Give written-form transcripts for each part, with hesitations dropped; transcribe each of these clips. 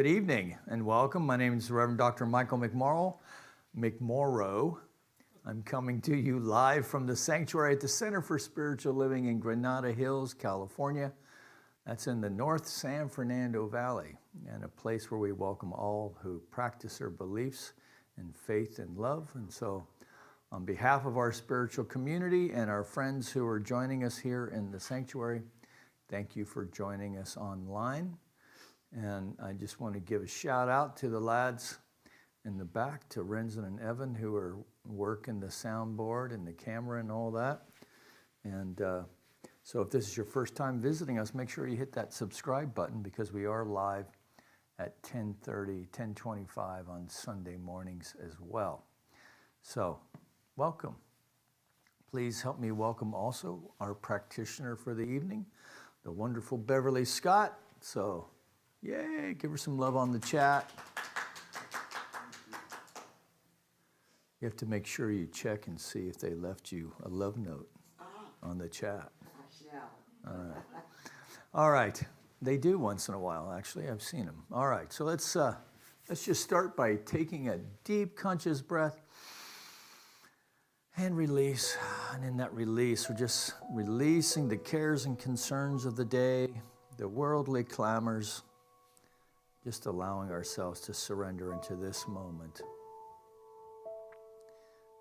Good evening and welcome. My name is Reverend Dr. Michael McMorrow. I'm coming to you live from the sanctuary at the Center for Spiritual Living in Granada Hills, California. That's in the North San Fernando Valley, and a place where we welcome all who practice their beliefs in faith and love. And so on behalf of our spiritual community and our friends who are joining us here in the sanctuary, thank you for joining us online. And I just want to give a shout out to the lads in the back, to Renzen and Evan, who are working the soundboard and the camera and all that. And so if this is your first time visiting us, make sure you hit that subscribe button, because we are live at 10:30, 10:25 on Sunday mornings as well. So welcome. Please help me welcome also our practitioner for the evening, the wonderful Beverly Scott. So yay, give her some love on the chat. You have to make sure you check and see if they left you a love note on the chat. I shall. All right. All right. They do once in a while, actually. I've seen them. All right. So let's just start by taking a deep, conscious breath and release. And in that release, we're just releasing the cares and concerns of the day, the worldly clamors, just allowing ourselves to surrender into this moment,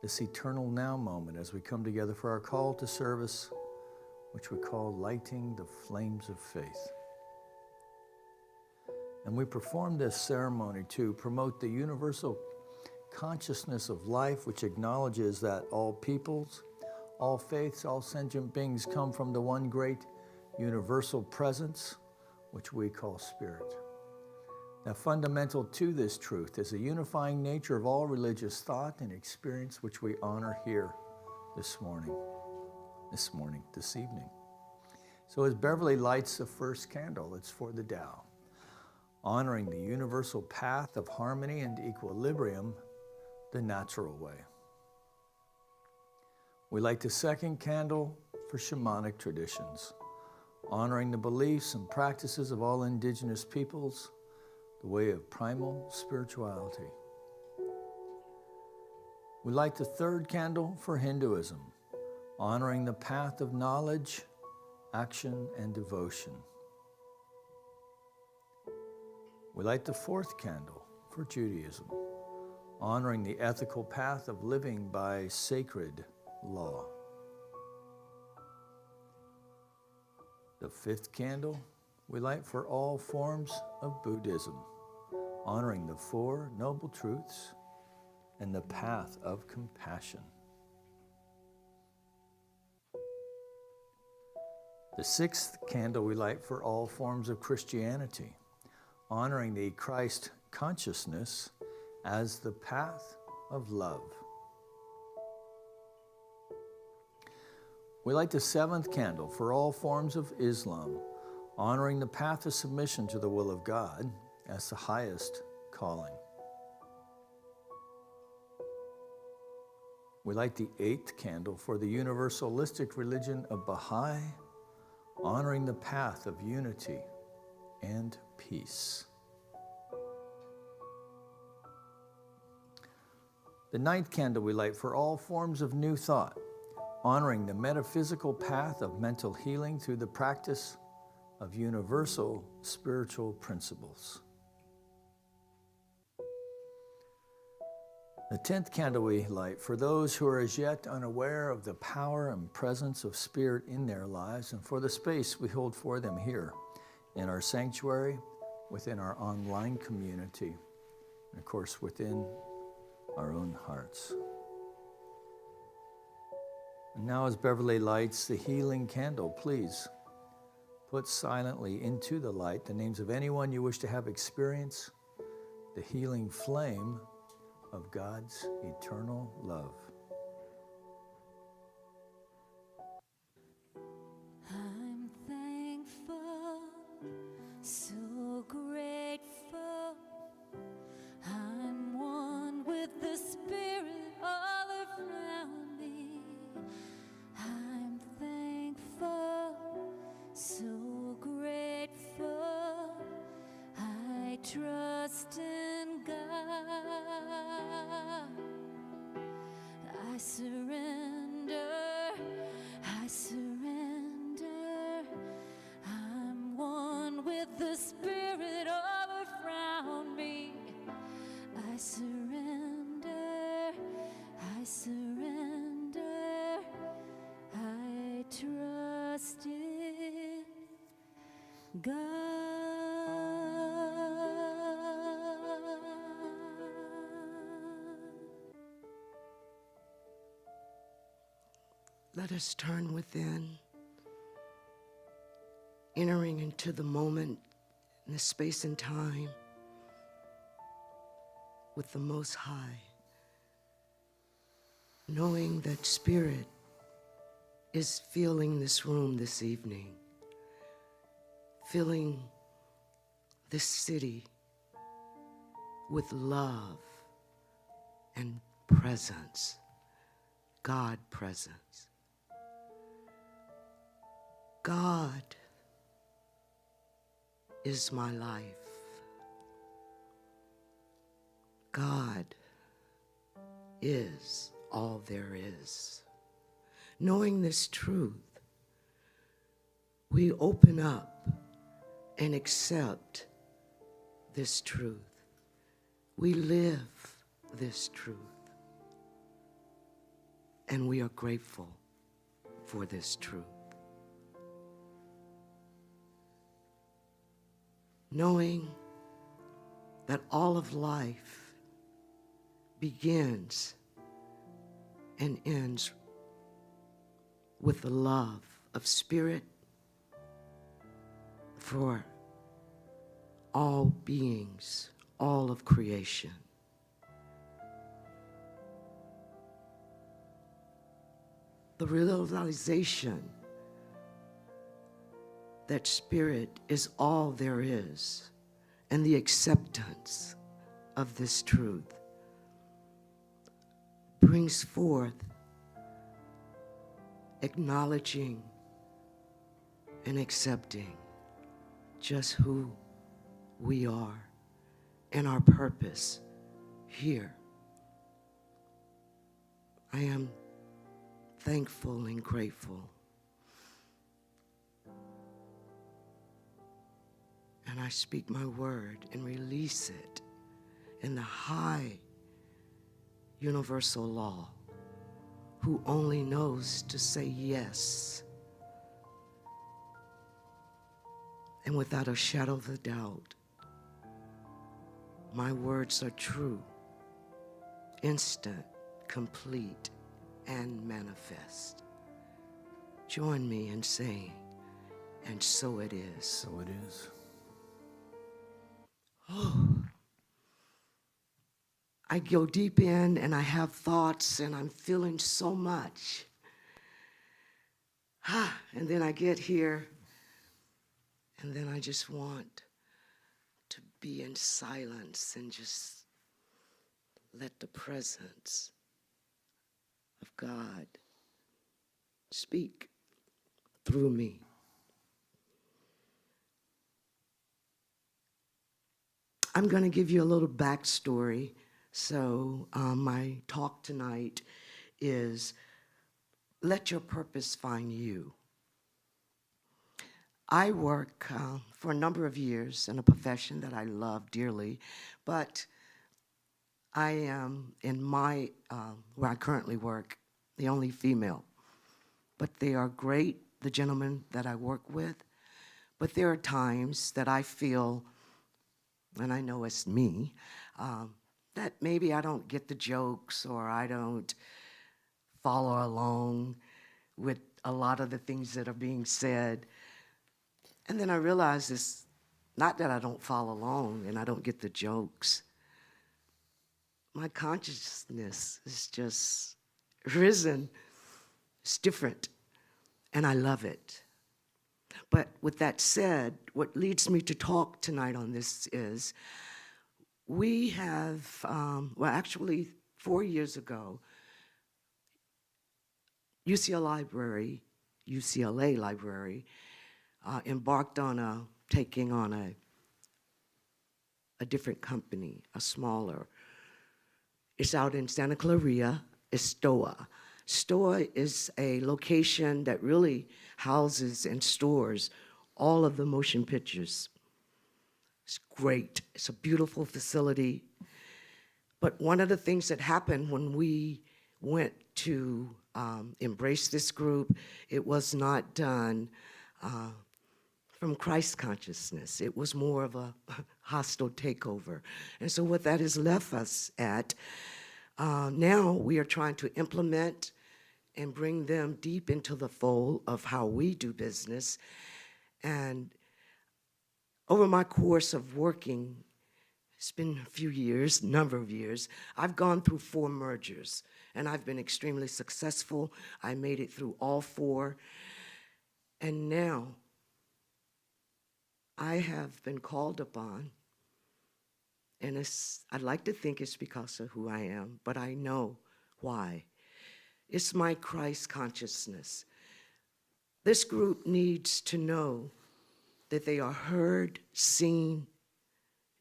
this eternal now moment, as we come together for our call to service, which we call lighting the flames of faith. And we perform this ceremony to promote the universal consciousness of life, which acknowledges that all peoples, all faiths, all sentient beings come from the one great universal presence, which we call spirit. Now, fundamental to this truth is the unifying nature of all religious thought and experience, which we honor here this evening. So as Beverly lights the first candle, it's for the Tao, honoring the universal path of harmony and equilibrium, the natural way. We light the second candle for shamanic traditions, honoring the beliefs and practices of all indigenous peoples, the way of primal spirituality. We light the third candle for Hinduism, honoring the path of knowledge, action, and devotion. We light the fourth candle for Judaism, honoring the ethical path of living by sacred law. The fifth candle we light for all forms of Buddhism, honoring the Four Noble Truths and the path of compassion. The sixth candle we light for all forms of Christianity, honoring the Christ consciousness as the path of love. We light the seventh candle for all forms of Islam, honoring the path of submission to the will of God as the highest calling. We light the eighth candle for the universalistic religion of Baha'i, honoring the path of unity and peace. The ninth candle we light for all forms of new thought, honoring the metaphysical path of mental healing through the practice of universal spiritual principles. The 10th candle we light for those who are as yet unaware of the power and presence of spirit in their lives, and for the space we hold for them here in our sanctuary, within our online community, and of course within our own hearts. And now, as Beverly lights the healing candle, please put silently into the light the names of anyone you wish to have experience the healing flame of God's eternal love. I'm thankful, so grateful. I'm one with the Spirit all around me. I'm thankful, so grateful. I trust trust in God. I surrender, I surrender. I'm one with the Spirit all around me. I surrender, I surrender. I trust in God. Let us turn within, entering into the moment, in the space and time, with the Most High, knowing that Spirit is filling this room this evening, filling this city with love and presence, God presence. God is my life. God is all there is. Knowing this truth, we open up and accept this truth. We live this truth. And we are grateful for this truth. Knowing that all of life begins and ends with the love of Spirit for all beings, all of creation. The realization that Spirit is all there is, and the acceptance of this truth brings forth acknowledging and accepting just who we are and our purpose here. I am thankful and grateful. And I speak my word and release it in the high universal law, who only knows to say yes. And without a shadow of a doubt, my words are true, instant, complete, and manifest. Join me in saying, and so it is. So it is. Oh, I go deep in and I have thoughts and I'm feeling so much. And then I get here and then I just want to be in silence and just let the presence of God speak through me. I'm going to give you a little backstory. So my talk tonight is Let Your Purpose Find You. I work for a number of years in a profession that I love dearly, but I am in my, where I currently work, the only female. But they are great, the gentlemen that I work with, but there are times that I feel, and I know it's me, that maybe I don't get the jokes or I don't follow along with a lot of the things that are being said. And then I realize it's not that I don't follow along and I don't get the jokes. My consciousness is just risen. It's different, and I love it. But with that said, what leads me to talk tonight on this is we have, well, actually 4 years ago, UCLA Library embarked on taking on a different company, a smaller. It's out in Santa Clarita. It's STOA. STOA is a location that really houses and stores all of the motion pictures. It's great. It's a beautiful facility. But one of the things that happened when we went to embrace this group, it was not done from Christ consciousness. It was more of a hostile takeover. And so what that has left us at, now we are trying to implement and bring them deep into the fold of how we do business. And over my course of working, it's been a few years, number of years, I've gone through 4 mergers, and I've been extremely successful. I made it through all 4. And now I have been called upon, and I'd like to think it's because of who I am, but I know why. It's my Christ consciousness. This group needs to know that they are heard, seen,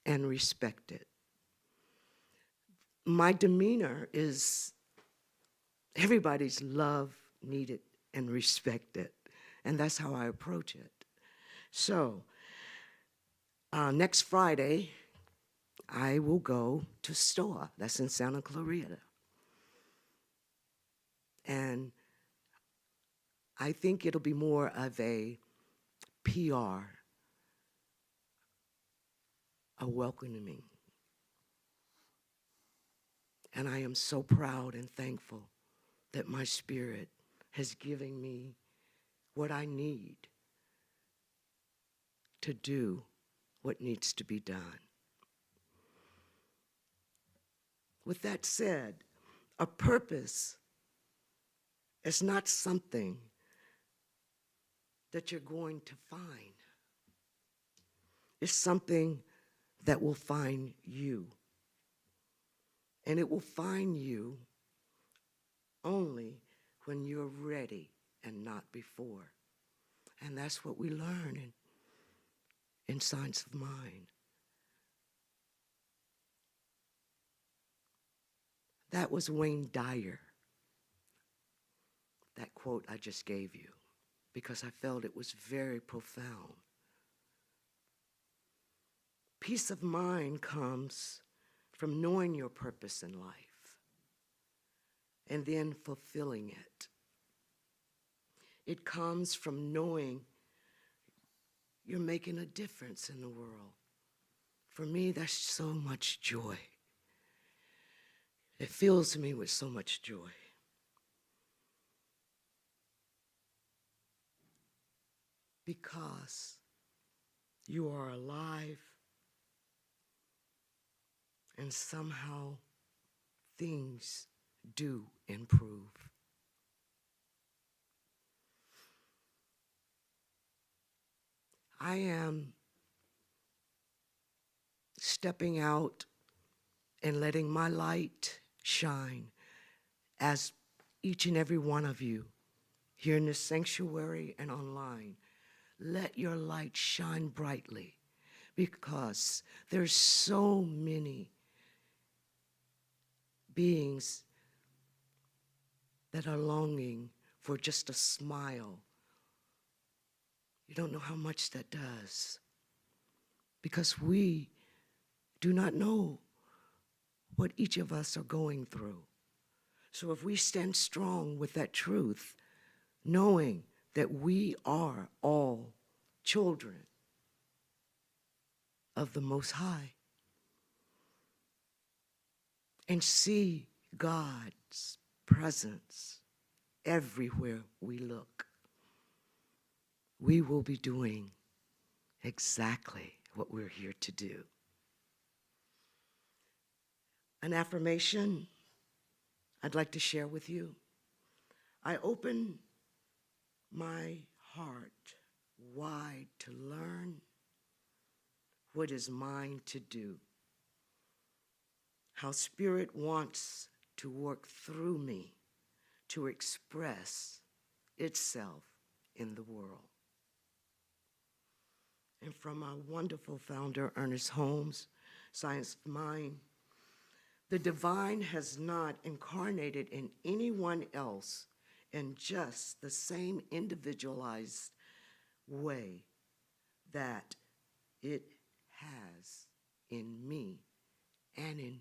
and respected. My demeanor is everybody's loved, needed, and respected, and that's how I approach it. So, next Friday, I will go to STOA, that's in Santa Clarita. And I think it'll be more of a PR, a welcoming. And I am so proud and thankful that my spirit has given me what I need to do what needs to be done. With that said, a purpose is not something that you're going to find. It's something that will find you. And it will find you only when you're ready and not before. And that's what we learn in Science of Mind. That was Wayne Dyer, that quote I just gave you, because I felt it was very profound. Peace of mind comes from knowing your purpose in life and then fulfilling it. It comes from knowing you're making a difference in the world. For me, that's so much joy. It fills me with so much joy. Because you are alive and somehow things do improve. I am stepping out and letting my light shine as each and every one of you here in this sanctuary and online. Let your light shine brightly, because there's so many beings that are longing for just a smile. You don't know how much that does, because we do not know what each of us are going through. So if we stand strong with that truth, knowing that we are all children of the Most High, and see God's presence everywhere we look, we will be doing exactly what we're here to do. An affirmation I'd like to share with you. I open my heart wide to learn what is mine to do, how Spirit wants to work through me to express itself in the world. And from our wonderful founder, Ernest Holmes, science of mind. The divine has not incarnated in anyone else in just the same individualized way that it has in me and in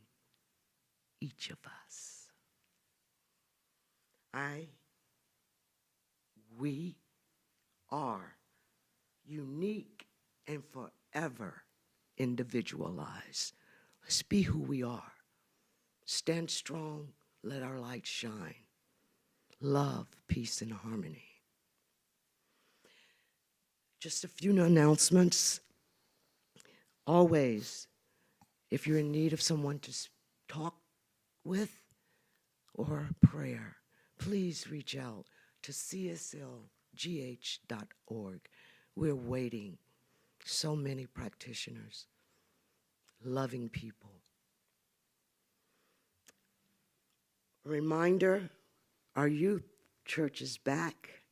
each of us. We are unique and forever individualized. Let's be who we are. Stand strong, let our light shine. Love, peace, and harmony. Just a few announcements. Always, if you're in need of someone to talk with or prayer, please reach out to CSLGH.org. We're waiting. So many practitioners, loving people. Reminder, our youth church is back,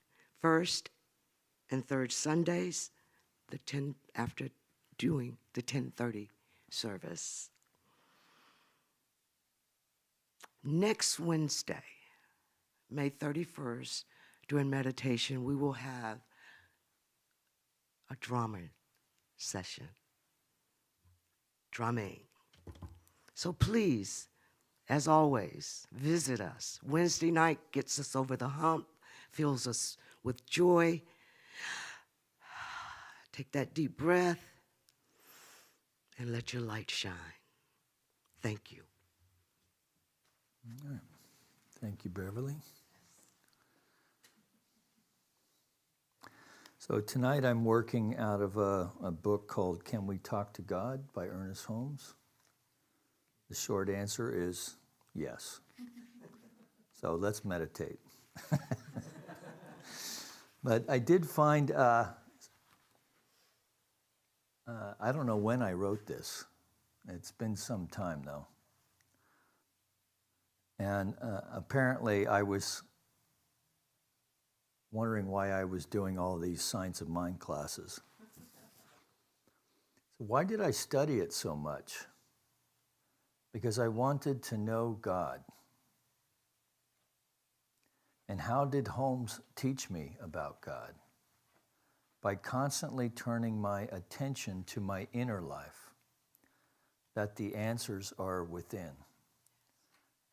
first and third Sundays, after doing the 10:30 service. Next Wednesday, May 31st, during meditation, we will have a drama session. Drumming. So please, as always, visit us. Wednesday night gets us over the hump, fills us with joy. Take that deep breath and let your light shine. Thank you. All right. Thank you, Beverly. So tonight I'm working out of a book called Can We Talk to God by Ernest Holmes. The short answer is yes. So let's meditate. But I did find, I don't know when I wrote this. It's been some time though. And apparently I was wondering why I was doing all these Science of Mind classes. So why did I study it so much? Because I wanted to know God. And how did Holmes teach me about God? By constantly turning my attention to my inner life, that the answers are within,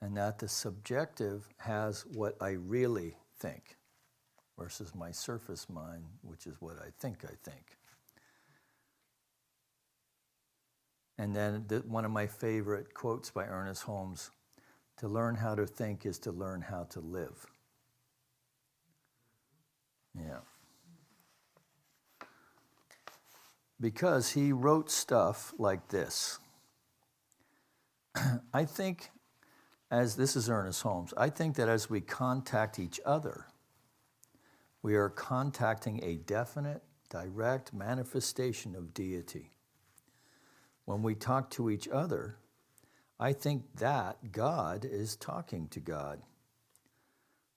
and that the subjective has what I really think versus my surface mind, which is what I think. And then one of my favorite quotes by Ernest Holmes, to learn how to think is to learn how to live. Yeah. Because he wrote stuff like this. I think, this is Ernest Holmes, I think that as we contact each other, we are contacting a definite, direct manifestation of deity. When we talk to each other, I think that God is talking to God.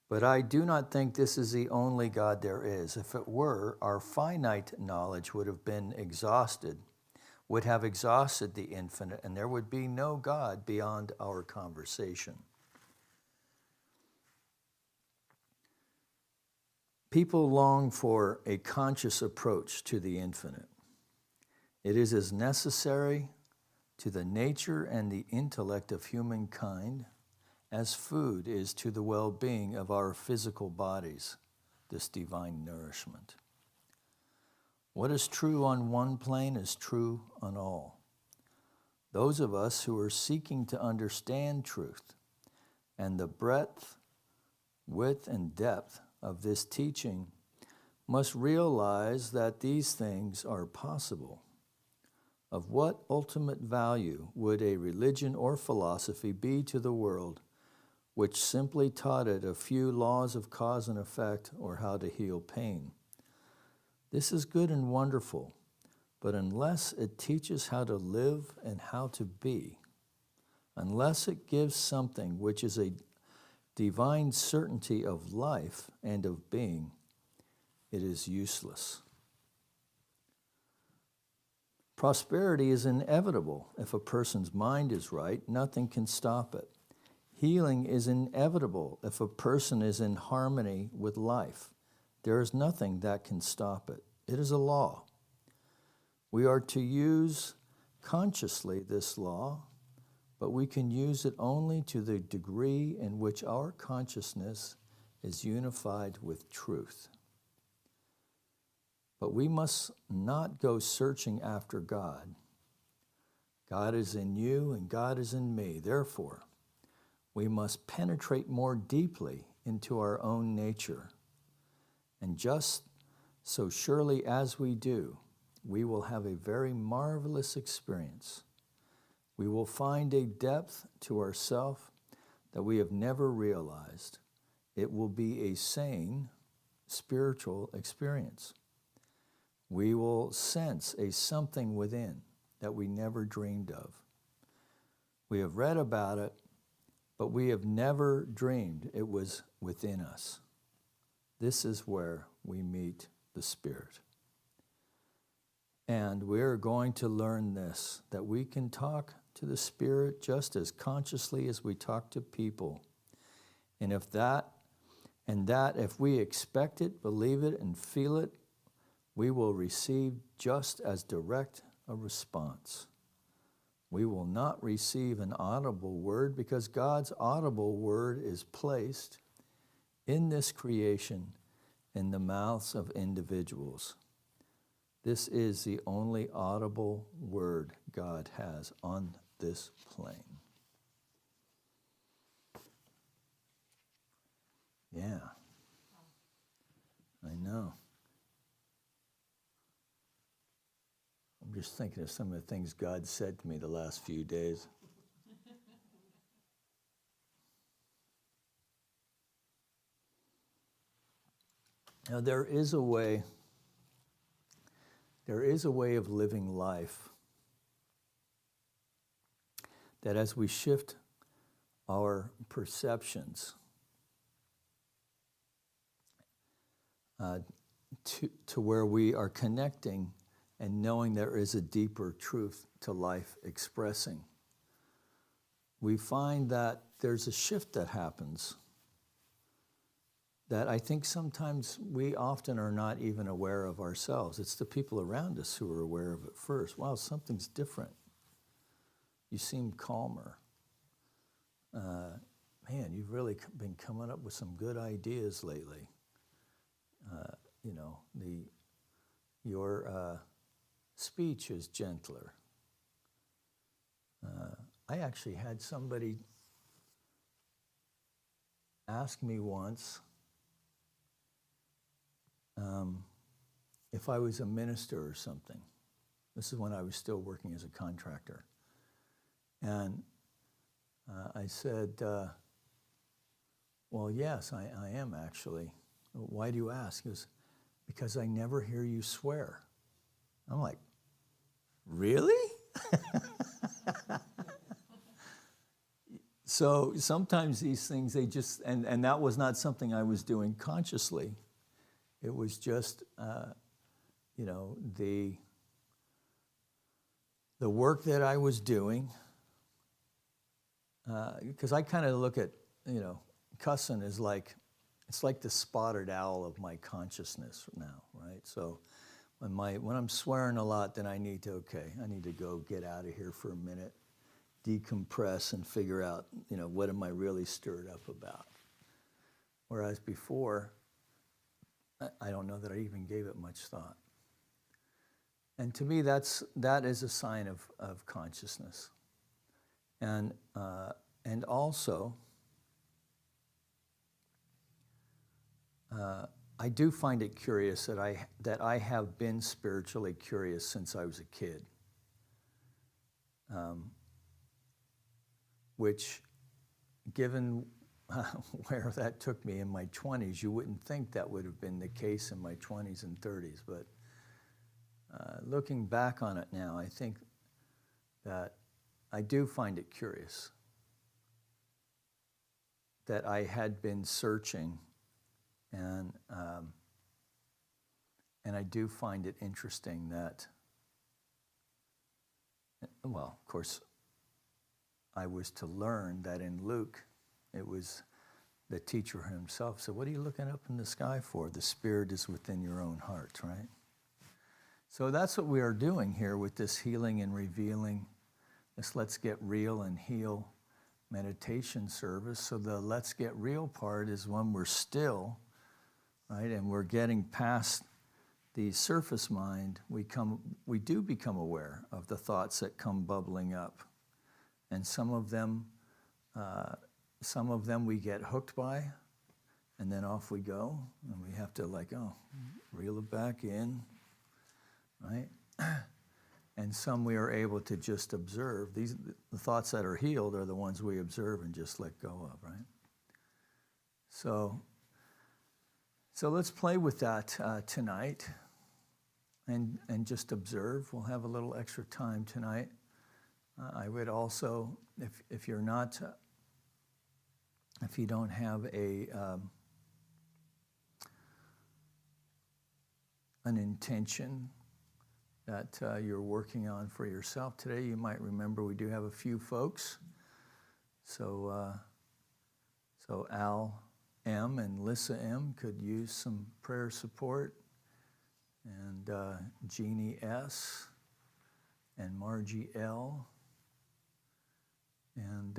But I do not think this is the only God there is. If it were, our finite knowledge would have exhausted the infinite, and there would be no God beyond our conversation. People long for a conscious approach to the infinite. It is as necessary to the nature and the intellect of humankind as food is to the well-being of our physical bodies, this divine nourishment. What is true on one plane is true on all. Those of us who are seeking to understand truth and the breadth, width, and depth of this teaching must realize that these things are possible. Of what ultimate value would a religion or philosophy be to the world which simply taught it a few laws of cause and effect or how to heal pain? This is good and wonderful, but unless it teaches how to live and how to be, unless it gives something which is a divine certainty of life and of being, it is useless. Prosperity is inevitable. If a person's mind is right, nothing can stop it. Healing is inevitable if a person is in harmony with life. There is nothing that can stop it. It is a law. We are to use consciously this law, but we can use it only to the degree in which our consciousness is unified with truth. But we must not go searching after God. God is in you and God is in me. Therefore, we must penetrate more deeply into our own nature. And just so surely as we do, we will have a very marvelous experience. We will find a depth to ourself that we have never realized. It will be a sane, spiritual experience. We will sense a something within that we never dreamed of. We have read about it, but we have never dreamed it was within us. This is where we meet the Spirit. And we're going to learn this, that we can talk to the Spirit just as consciously as we talk to people. And if we expect it, believe it, and feel it, we will receive just as direct a response. We will not receive an audible word because God's audible word is placed in this creation in the mouths of individuals. This is the only audible word God has on this plane. Yeah, I know. I'm just thinking of some of the things God said to me the last few days. Now, there is a way of living life that as we shift our perceptions to where we are connecting and knowing there is a deeper truth to life expressing, we find that there's a shift that happens that I think sometimes we often are not even aware of ourselves. It's the people around us who are aware of it first. Wow, something's different. You seem calmer. Man, you've really been coming up with some good ideas lately. Your speech is gentler. I actually had somebody ask me once if I was a minister or something. This is when I was still working as a contractor. And I said, well, yes, I am actually. Why do you ask? He goes, because I never hear you swear. I'm like, really? So sometimes these things, they just, and that was not something I was doing consciously. It was just, the work that I was doing, because I kind of look at, cussing as like, it's like the spotted owl of my consciousness now, right? So when I'm swearing a lot, then I need to go get out of here for a minute, decompress and figure out, what am I really stirred up about? Whereas before, I don't know that I even gave it much thought. And to me, that is a sign of consciousness. And also, I do find it curious that I have been spiritually curious since I was a kid, which, given where that took me in my 20s, you wouldn't think that would have been the case in my 20s and 30s. But looking back on it now, I think that I do find it curious that I had been searching, and I do find it interesting that Well, of course, I was to learn that in Luke, it was the teacher himself said, what are you looking up in the sky for? The Spirit is within your own heart, right? So that's what we are doing here with this healing and revealing, this Let's Get Real and Heal meditation service. So the Let's Get Real part is when we're still, right, and we're getting past the surface mind, we do become aware of the thoughts that come bubbling up. And some of them we get hooked by, and then off we go, and we have to reel it back in, right? And some we are able to just observe. The thoughts that are healed are the ones we observe and just let go of, right? So let's play with that tonight, and just observe. We'll have a little extra time tonight. I would also, if you're not, if you don't have an intention that you're working on for yourself today, you might remember we do have a few folks. So Al M. and Lissa M. could use some prayer support, and Jeannie S. and Margie L. And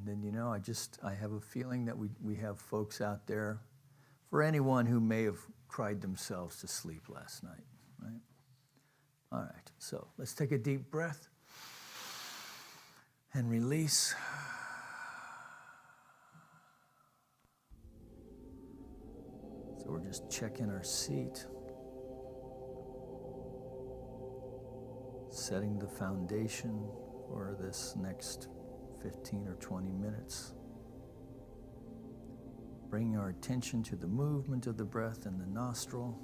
then, I have a feeling that we have folks out there for anyone who may have cried themselves to sleep last night, right? All right, so let's take a deep breath and release. So we're just checking our seat, setting the foundation for this next 15 or 20 minutes. Bringing our attention to the movement of the breath in the nostril.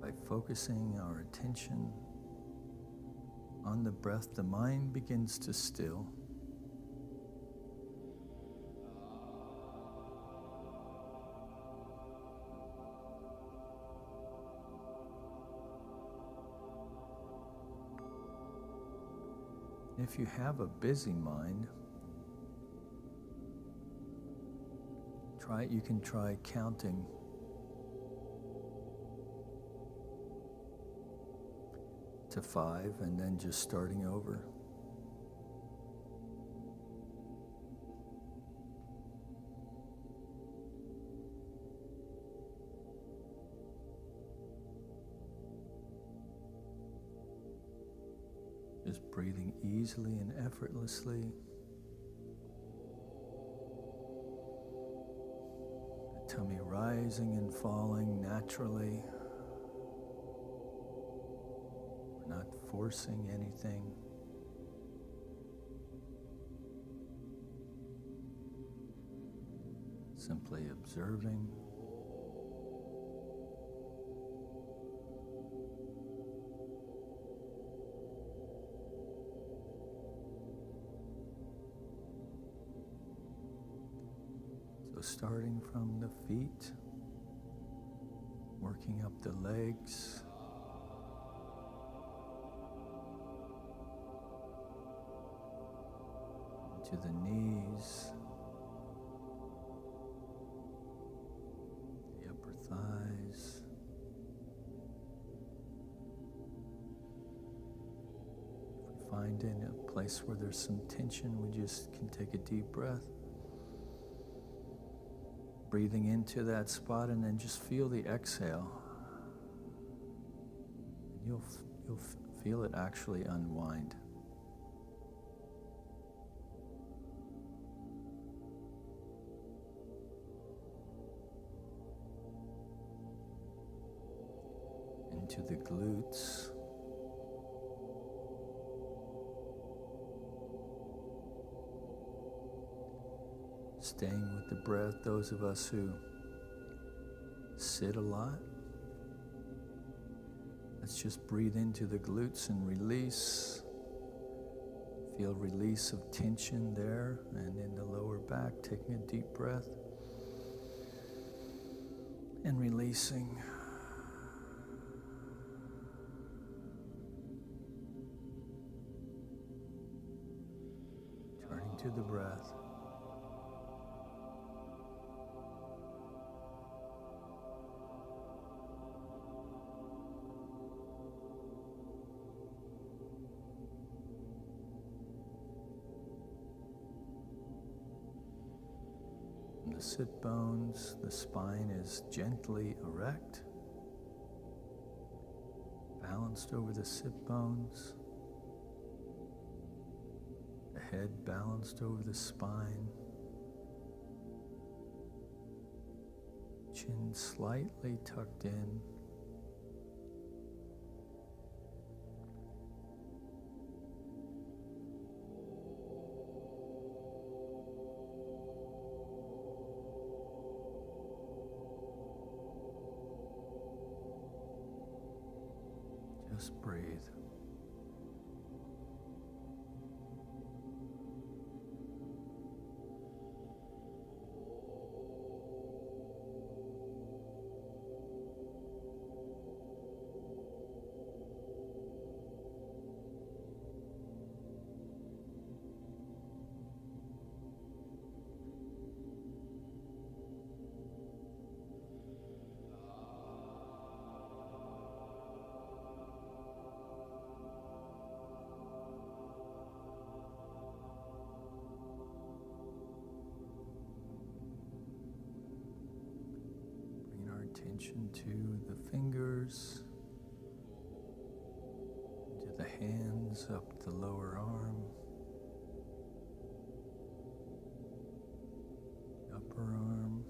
By focusing our attention on the breath, the mind begins to still. If you have a busy mind, you can try counting to 5 and then just starting over. Just breathing easily and effortlessly. The tummy rising and falling naturally. We're not forcing anything. Simply observing. Starting from the feet, working up the legs, into the knees, the upper thighs, if we find in a place where there's some tension, we just can take a deep breath. Breathing into that spot, and then just feel the exhale. You'll feel it actually unwind. Into the glutes. Staying with the breath, those of us who sit a lot, let's just breathe into the glutes and release. Feel release of tension there and in the lower back. Taking a deep breath and releasing. Turning to the breath. The sit bones, the spine is gently erect, balanced over the sit bones, the head balanced over the spine, chin slightly tucked in. Just breathe. Attention to the fingers, to the hands, up the lower arm, upper arm,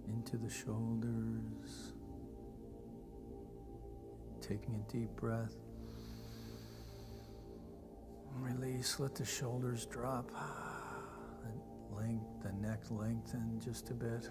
into the shoulders. Taking a deep breath. Release, let the shoulders drop. The neck lengthen just a bit.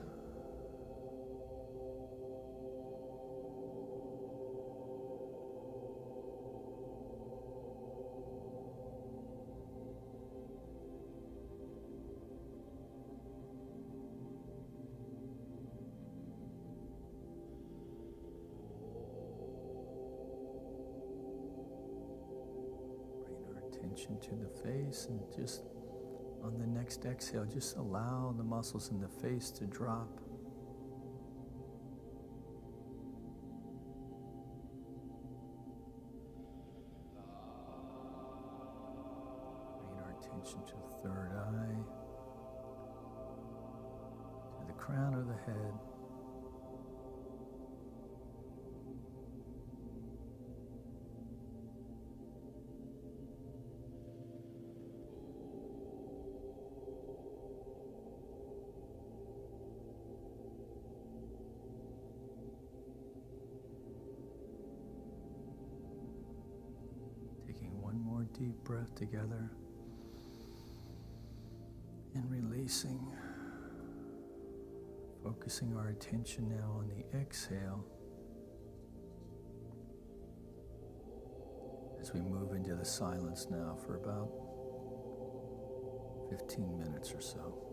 Attention to the face, and just on the next exhale, just allow the muscles in the face to drop. Bring our attention to the third eye, to the crown of the head. Deep breath together and releasing, focusing our attention now on the exhale as we move into the silence now for about 15 minutes or so.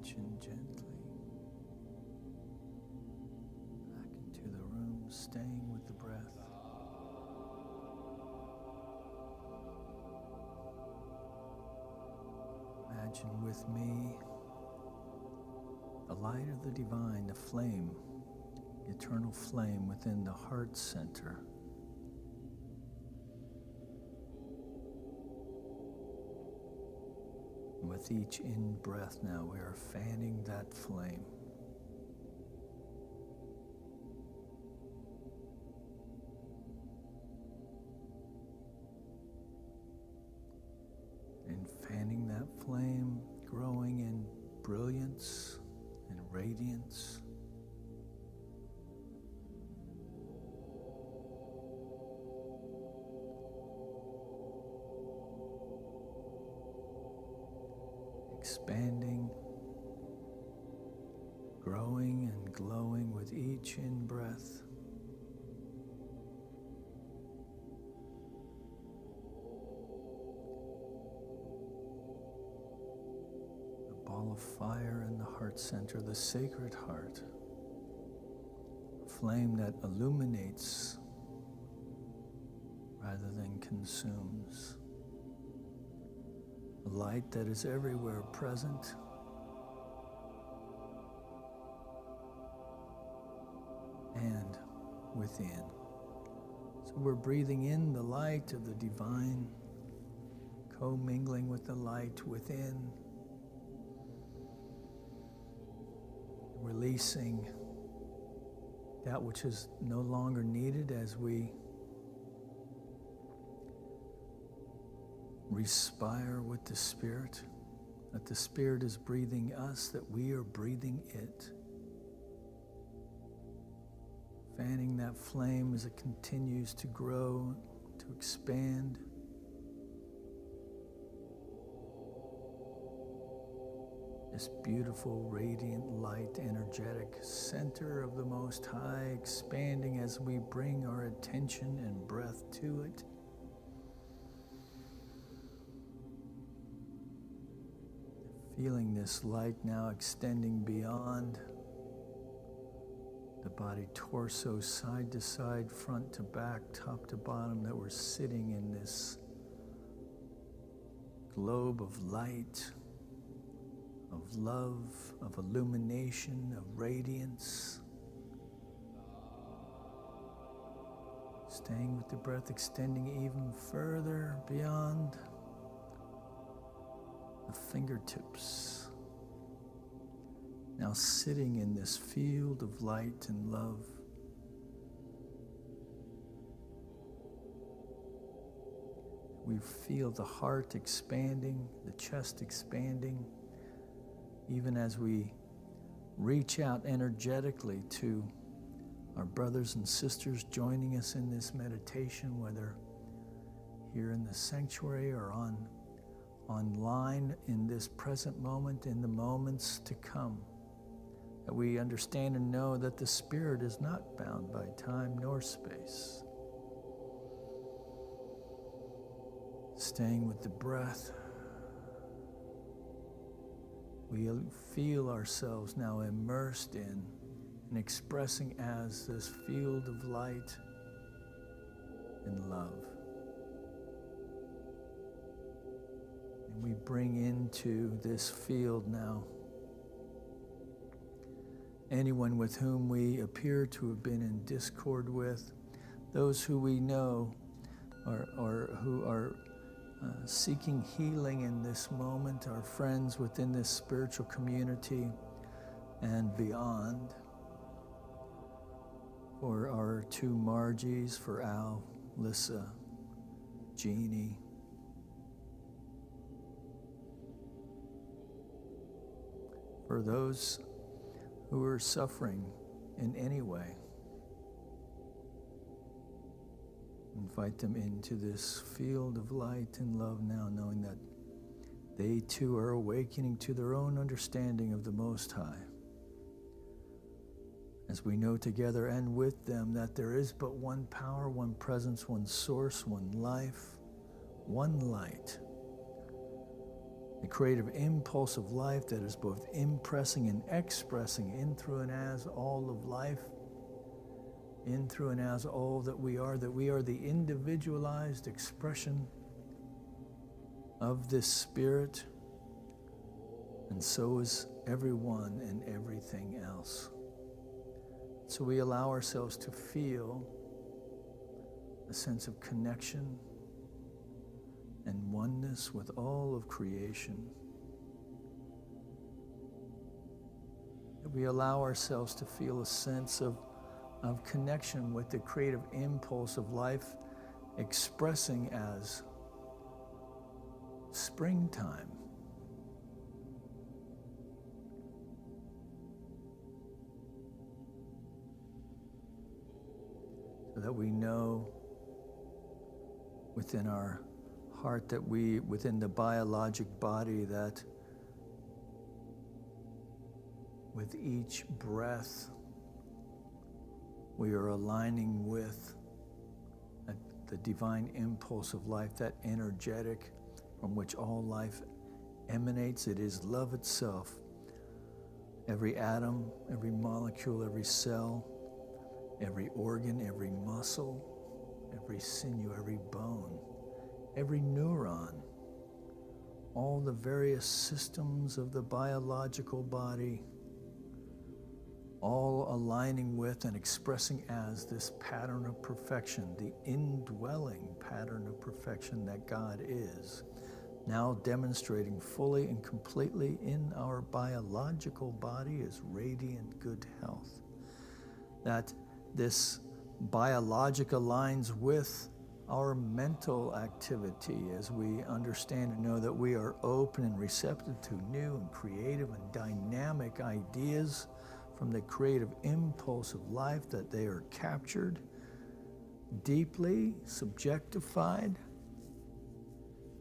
attention gently back into the room, staying with the breath. Imagine with me the light of the divine, the flame, the eternal flame within the heart center. And with each in-breath now, we are fanning that flame. And fanning that flame, growing in brilliance and radiance. Expanding, growing and glowing with each in-breath. The ball of fire in the heart center, the sacred heart, a flame that illuminates rather than consumes. A light that is everywhere present, and within. So we're breathing in the light of the divine, co-mingling with the light within, releasing that which is no longer needed as we respire with the Spirit, that the Spirit is breathing us, that we are breathing it. Fanning that flame as it continues to grow, to expand. This beautiful, radiant, light, energetic center of the Most High, expanding as we bring our attention and breath to it. Feeling this light now extending beyond the body, torso, side to side, front to back, top to bottom, that we're sitting in this globe of light, of love, of illumination, of radiance. Staying with the breath, extending even further beyond the fingertips. Now sitting in this field of light and love. We feel the heart expanding, the chest expanding, even as we reach out energetically to our brothers and sisters joining us in this meditation, whether here in the sanctuary or online in this present moment, in the moments to come, that we understand and know that the Spirit is not bound by time nor space. Staying with the breath, we feel ourselves now immersed in and expressing as this field of light and love. And we bring into this field now anyone with whom we appear to have been in discord with, those who we know or who are seeking healing in this moment, our friends within this spiritual community and beyond. For our two Margies, for Al, Lissa, Jeannie. For those who are suffering in any way, invite them into this field of light and love now, knowing that they too are awakening to their own understanding of the Most High. As we know together and with them that there is but one power, one presence, one source, one life, one light. the creative impulse of life that is both impressing and expressing in, through, and as all of life, in, through, and as all that we are the individualized expression of this Spirit, and so is everyone and everything else. So we allow ourselves to feel a sense of connection and oneness with all of creation. We allow ourselves to feel a sense of connection with the creative impulse of life, expressing as springtime. So that we know within our heart, that we, within the biologic body, that with each breath we are aligning with the divine impulse of life, that energetic from which all life emanates. It is love itself. Every atom, every molecule, every cell, every organ, every muscle, every sinew, every bone, every neuron, all the various systems of the biological body, all aligning with and expressing as this pattern of perfection, the indwelling pattern of perfection that God is, now demonstrating fully and completely in our biological body as radiant good health. That this biologic aligns with our mental activity as we understand and know that we are open and receptive to new and creative and dynamic ideas from the creative impulse of life, that they are captured deeply, subjectified,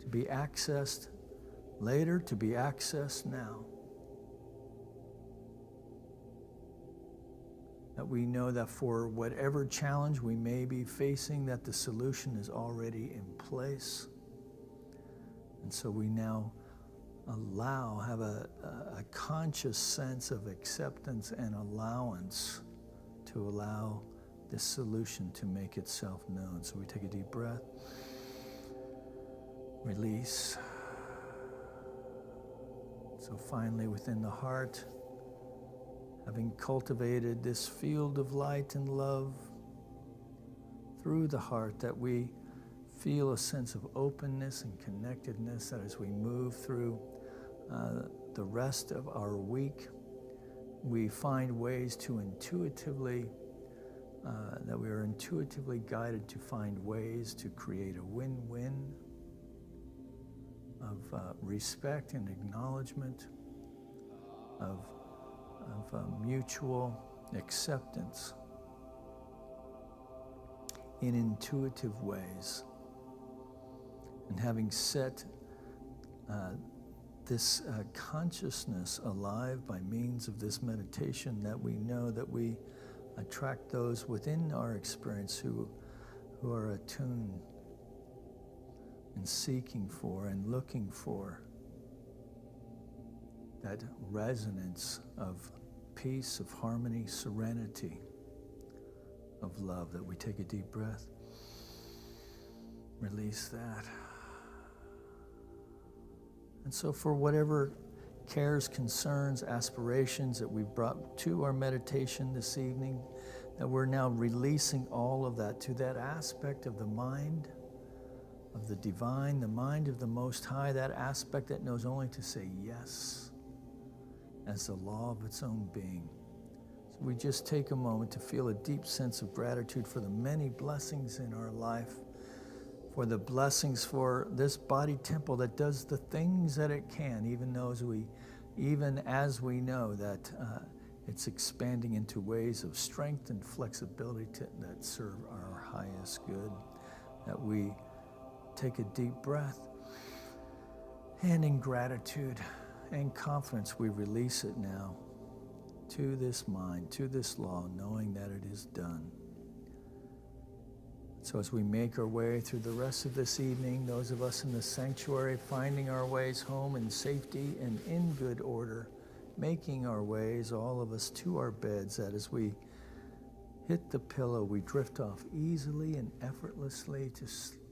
to be accessed later, to be accessed now. That we know that for whatever challenge we may be facing, that the solution is already in place. And so we now have a conscious sense of acceptance and allowance to allow this solution to make itself known. So we take a deep breath, release. So finally, within the heart, having cultivated this field of light and love through the heart, that we feel a sense of openness and connectedness, that as we move through the rest of our week, we find ways to intuitively, that we are intuitively guided to find ways to create a win-win of respect and acknowledgement, of mutual acceptance in intuitive ways. And having set this consciousness alive by means of this meditation, that we know that we attract those within our experience who are attuned and seeking for and looking for that resonance of peace, of harmony, serenity, of love. That we take a deep breath, release that. And so for whatever cares, concerns, aspirations that we've brought to our meditation this evening, that we're now releasing all of that to that aspect of the mind, of the divine, the mind of the Most High, that aspect that knows only to say yes as the law of its own being. So we just take a moment to feel a deep sense of gratitude for the many blessings in our life, for the blessings for this body temple that does the things that it can, even as we know that it's expanding into ways of strength and flexibility that serve our highest good. That we take a deep breath, and in gratitude and confidence we release it now to this mind, to this law, knowing that it is done. So as we make our way through the rest of this evening, those of us in the sanctuary finding our ways home in safety and in good order, making our ways, all of us, to our beds, that as we hit the pillow, we drift off easily and effortlessly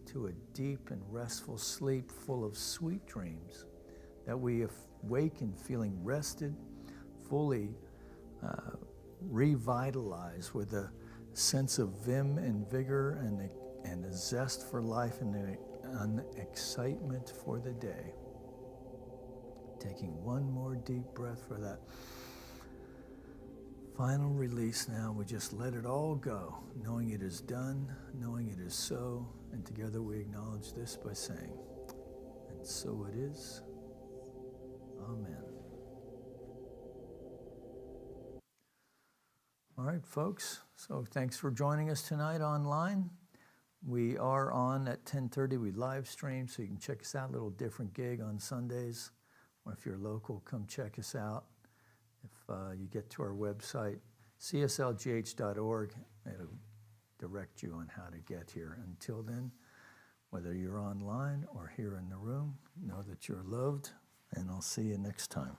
to a deep and restful sleep full of sweet dreams, that we awaken feeling rested, fully revitalized with a sense of vim and vigor and a zest for life and an excitement for the day. Taking one more deep breath for that final release now. We just let it all go, knowing it is done, knowing it is so, and together we acknowledge this by saying, and so it is. Amen. All right, folks, so thanks for joining us tonight online. We are on at 10:30. We live stream, so you can check us out. A little different gig on Sundays. Or if you're local, come check us out. If you get to our website, CSLGH.org, it'll direct you on how to get here. Until then, whether you're online or here in the room, know that you're loved, and I'll see you next time.